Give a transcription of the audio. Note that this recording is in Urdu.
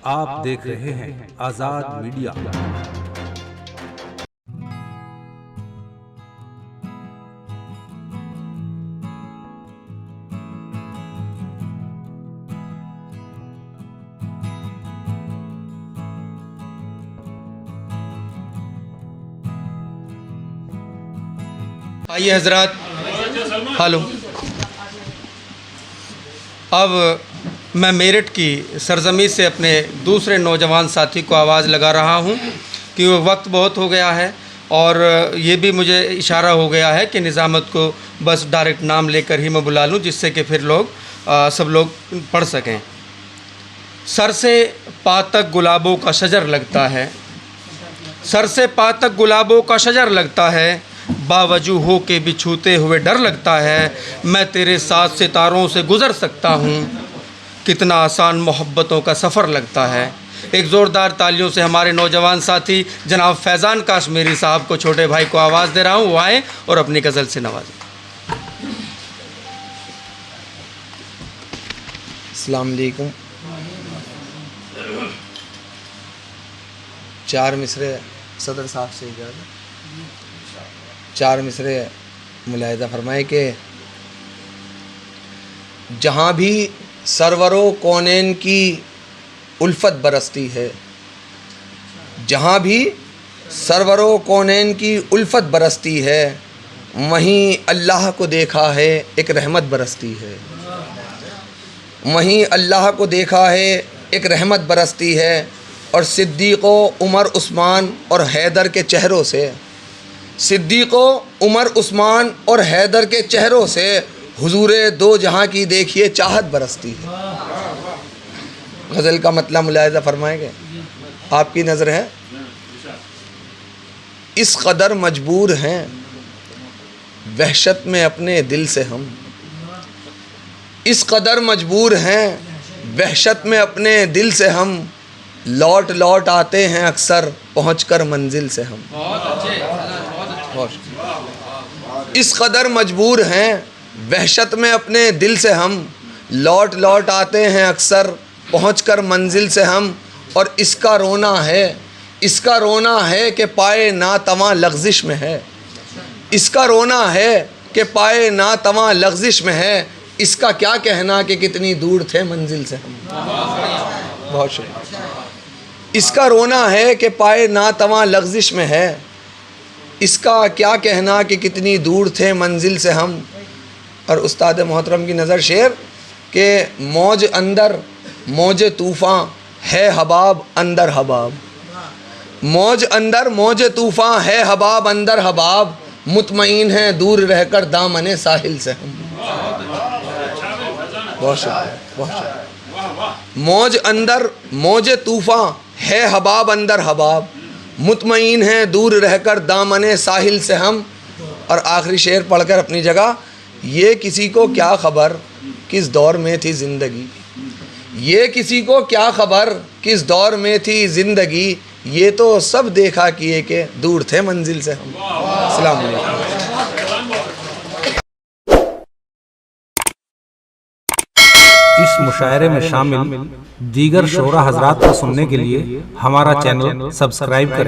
آپ دیکھ رہے ہیں آزاد میڈیا۔ آئیے حضرات، ہلو، اب میں میرٹھ کی سرزمین سے اپنے دوسرے نوجوان ساتھی کو آواز لگا رہا ہوں کہ وہ وقت بہت ہو گیا ہے اور یہ بھی مجھے اشارہ ہو گیا ہے کہ نظامت کو بس ڈائریکٹ نام لے کر ہی میں بلا لوں، جس سے کہ پھر سب لوگ پڑھ سکیں۔ سر سے پا تک گلابوں کا شجر لگتا ہے، سر سے پا تک گلابوں کا شجر لگتا ہے، باوجو ہو کے بھی چھوتے ہوئے ڈر لگتا ہے، میں تیرے ساتھ ستاروں سے گزر سکتا ہوں، کتنا آسان محبتوں کا سفر لگتا ہے۔ ایک زوردار تالیوں سے ہمارے نوجوان ساتھی جناب فیضان کاشمیری صاحب کو، چھوٹے بھائی کو آواز دے رہا ہوں، وہ آئیں اور اپنی غزل سے نوازیں۔ السلام علیکم۔ 4 مصرے صدر صاحب سے اجازت، 4 مصرے ملاحظہ فرمائے کہ جہاں بھی سرور و کونین کی الفت برستی ہے، جہاں بھی سرور و کونین کی الفت برستی ہے، وہیں اللہ کو دیکھا ہے ایک رحمت برستی ہے، وہیں اللہ کو دیکھا ہے ایک رحمت برستی ہے، اور صدیق و عمر عثمان اور حیدر کے چہروں سے، صدیق و عمر عثمان اور حیدر کے چہروں سے حضور دو جہاں کی دیکھیے چاہت برستی ہے۔ غزل کا مطلب ملاحظہ فرمائیں گے، آپ کی نظر ہے، اس قدر مجبور ہیں وحشت میں اپنے دل سے ہم، اس قدر مجبور ہیں وحشت میں اپنے دل سے ہم، لوٹ لوٹ آتے ہیں اکثر پہنچ کر منزل سے ہم۔ اس قدر مجبور ہیں وحشت میں اپنے دل سے ہم، لوٹ لوٹ آتے ہیں اکثر پہنچ کر منزل سے ہم، اور اس کا رونا ہے، اس کا رونا ہے کہ پائے ناتواں لغزش میں ہے، اس کا رونا ہے کہ پائے ناتواں لغزش میں ہے، اس کا کیا کہنا کہ کتنی دور تھے منزل سے ہم۔ بہت شکریہ۔ اس کا رونا ہے کہ پائے ناتواں لغزش میں ہے، اس کا کیا کہنا کہ کتنی دور تھے منزل سے ہم۔ اور استاد محترم کی نظر شعر کہ موج اندر موج طوفاں ہے حباب اندر حباب، موج اندر موج طوفاں ہے حباب اندر حباب، مطمئن ہیں دور رہ کر دامن ساحل سے ہم۔ بہت شکریہ، بہت شکریہ۔ موج اندر موج طوفاں ہے حباب اندر حباب، مطمئن ہیں دور رہ کر دامن ساحل سے ہم۔ اور آخری شعر پڑھ کر اپنی جگہ، یہ کسی کو کیا خبر کس دور میں تھی زندگی، یہ کسی کو کیا خبر کس دور میں تھی زندگی، یہ تو سب دیکھا کیے کہ دور تھے منزل سے ہم۔ السلام علیکم۔ اس مشاعرے میں شامل دیگر شعراء حضرات کو سننے کے لیے ہمارا چینل سبسکرائب کریں۔